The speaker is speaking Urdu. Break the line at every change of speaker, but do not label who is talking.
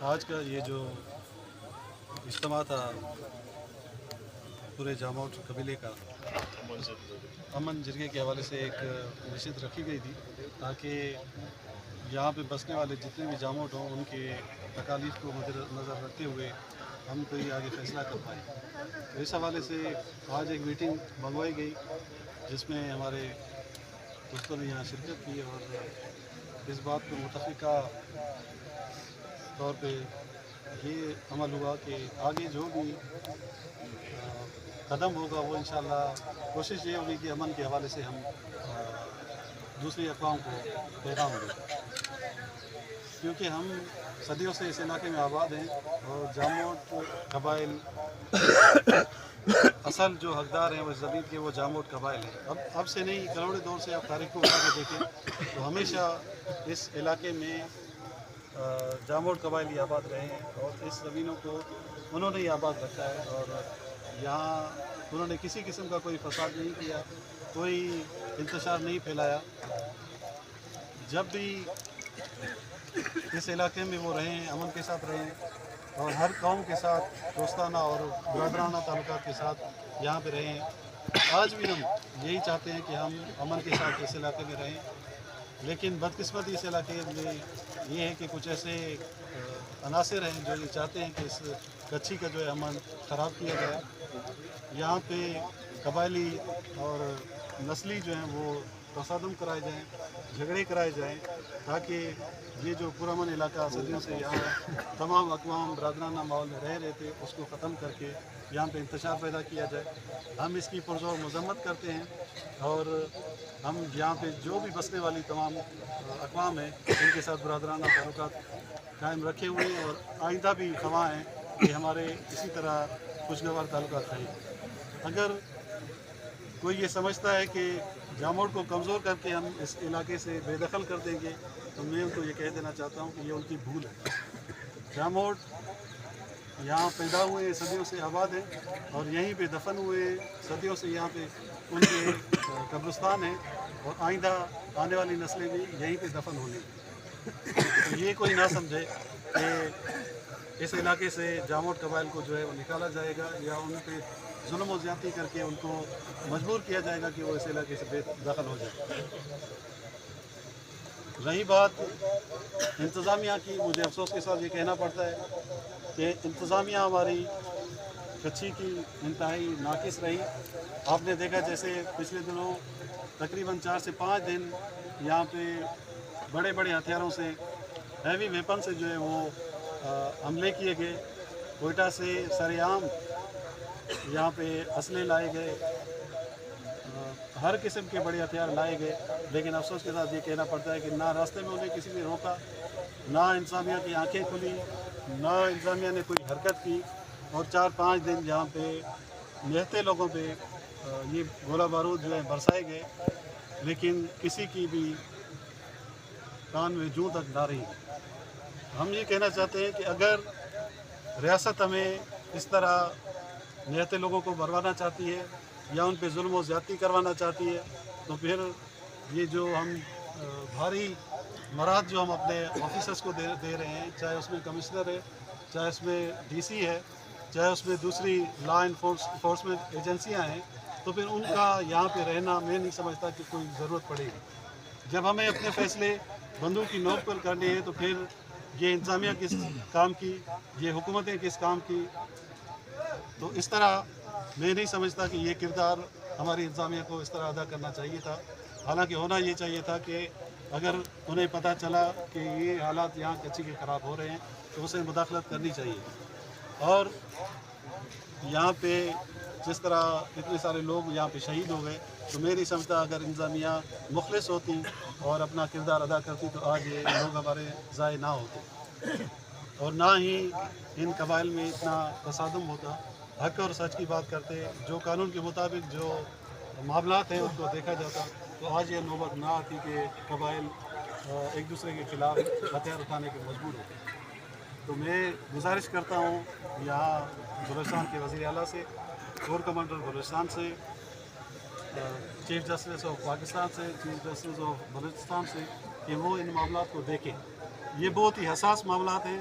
آج کا یہ جو اجتماع تھا پورے جاموٹ قبیلے کا امن جرگے کے حوالے سے ایک نشست رکھی گئی تھی تاکہ یہاں پہ بسنے والے جتنے بھی جاموٹ ہوں ان کے تکالیف کو مد نظر رکھتے ہوئے ہم کوئی آگے فیصلہ کر پائیں. تو اس حوالے سے آج ایک میٹنگ منگوائی گئی جس میں ہمارے دوستوں نے یہاں شرکت کی اور اس بات کو متفقہ طور پہ یہ عمل ہوا کہ آگے جو بھی قدم ہوگا وہ انشاءاللہ کوشش یہ ہوگی کہ امن کے حوالے سے ہم دوسری اقوام کو پیغام دیں، کیونکہ ہم صدیوں سے اس علاقے میں آباد ہیں اور جاموٹ قبائل اصل جو حقدار ہیں وہ زمین کے وہ جاموٹ قبائل ہیں. اب سے نہیں، کروڑوں دور سے آپ تاریخ کو اٹھا کے دیکھیں تو ہمیشہ اس علاقے میں جاموٹ قبائل ہی آباد رہے ہیں اور اس زمینوں کو انہوں نے ہی آباد رکھا ہے اور یہاں انہوں نے کسی قسم کا کوئی فساد نہیں کیا، کوئی انتشار نہیں پھیلایا. جب بھی اس علاقے میں وہ رہے ہیں امن کے ساتھ رہے ہیں اور ہر قوم کے ساتھ دوستانہ اور برادرانہ تعلقات کے ساتھ یہاں پہ رہے ہیں. آج بھی ہم یہی چاہتے ہیں کہ ہم امن کے ساتھ اس علاقے میں رہیں، لیکن بدقسمتی اس علاقے میں یہ ہے کہ کچھ ایسے عناصر ہیں جو یہ چاہتے ہیں کہ اس کچھی کا جو ہے امن خراب کیا جائے. یہاں پہ قبائلی اور نسلی جو ہیں وہ تصادم کرائے جائیں، جھگڑے کرائے جائیں، تاکہ یہ جو پرامن علاقہ صدیوں سے یہاں تمام اقوام برادرانہ ماحول میں رہ رہے تھے اس کو ختم کر کے یہاں پہ انتشار پیدا کیا جائے. ہم اس کی پرزور مذمت کرتے ہیں اور ہم یہاں پہ جو بھی بسنے والی تمام اقوام ہیں ان کے ساتھ برادرانہ تعلقات قائم رکھے ہوئے ہیں اور آئندہ بھی خواہاں ہیں کہ ہمارے اسی طرح خوشگوار تعلقات رہیں. اگر کوئی یہ سمجھتا ہے کہ جاموٹ کو کمزور کر کے ہم اس علاقے سے بے دخل کر دیں گے تو میں ان کو یہ کہہ دینا چاہتا ہوں کہ یہ ان کی بھول ہے. جاموٹ یہاں پیدا ہوئے، صدیوں سے آباد ہیں اور یہیں پہ دفن ہوئے، صدیوں سے یہاں پہ ان کے قبرستان ہیں اور آئندہ آنے والی نسلیں بھی یہیں پہ دفن ہونے. تو یہ کوئی نہ سمجھے کہ اس علاقے سے جاموٹ قبائل کو جو ہے وہ نکالا جائے گا یا ان پہ ظلم و زیادتی کر کے ان کو مجبور کیا جائے گا کہ وہ اس علاقے سے بے دخل ہو جائے. رہی بات انتظامیہ کی، مجھے افسوس کے ساتھ یہ کہنا پڑتا ہے کہ انتظامیہ ہماری کچھی کی انتہائی ناقص رہی. آپ نے دیکھا جیسے پچھلے دنوں تقریباً 4 سے 5 دن یہاں پہ بڑے بڑے ہتھیاروں سے، ہیوی ویپن سے جو ہے وہ حملے کیے گئے. کوئٹہ سے سرعام یہاں پہ اسلحے لائے گئے، ہر قسم کے بڑے ہتھیار لائے گئے، لیکن افسوس کے ساتھ یہ کہنا پڑتا ہے کہ نہ راستے میں انہیں کسی نے روکا، نہ انتظامیہ کی آنکھیں کھلی، نہ انتظامیہ نے کوئی حرکت کی اور 4-5 دن یہاں پہ نہتے لوگوں پہ یہ گولہ بارود جو ہے برسائے گئے، لیکن کسی کی بھی کان میں جوں تک نہ رہی. ہم یہ کہنا چاہتے ہیں کہ اگر ریاست ہمیں اس طرح نہتے لوگوں کو بروانا چاہتی ہے یا ان پہ ظلم و زیادتی کروانا چاہتی ہے تو پھر یہ جو ہم بھاری مراد جو ہم اپنے آفیسرس کو دے رہے ہیں، چاہے اس میں کمشنر ہے، چاہے اس میں ڈی سی ہے، چاہے اس میں دوسری لا انفورسمنٹ ایجنسیاں ہیں، تو پھر ان کا یہاں پہ رہنا میں نہیں سمجھتا کہ کوئی ضرورت پڑے گی. جب ہمیں اپنے فیصلے بندوق کی نوک پر کرنے ہیں تو پھر یہ انتظامیہ کس کام کی، یہ حکومتیں کس کام کی. تو اس طرح میں نہیں سمجھتا کہ یہ کردار ہماری انتظامیہ کو اس طرح ادا کرنا چاہیے تھا. حالانکہ ہونا یہ چاہیے تھا کہ اگر انہیں پتہ چلا کہ یہ حالات یہاں کچھی کے خراب ہو رہے ہیں تو اسے مداخلت کرنی چاہیے. اور یہاں پہ جس طرح اتنے سارے لوگ یہاں پہ شہید ہو گئے تو میں نہیں سمجھتا اگر انتظامیہ مخلص ہوتی اور اپنا کردار ادا کرتی تو آج یہ لوگ ہمارے ضائع نہ ہوتے اور نہ ہی ان قبائل میں اتنا تصادم ہوتا. حق اور سچ کی بات کرتے، جو قانون کے مطابق جو معاملات ہیں ان کو دیکھا جاتا تو آج یہ نوبت نہ آتی کہ قبائل ایک دوسرے کے خلاف ہتھیار اٹھانے کے مجبور ہوتے. تو میں گزارش کرتا ہوں یہاں بلوچستان کے وزیر اعلیٰ سے، کور کمانڈر بلوچستان سے، چیف جسٹس آف پاکستان سے، چیف جسٹس آف بلوچستان سے کہ وہ ان معاملات کو دیکھیں. یہ بہت ہی حساس معاملات ہیں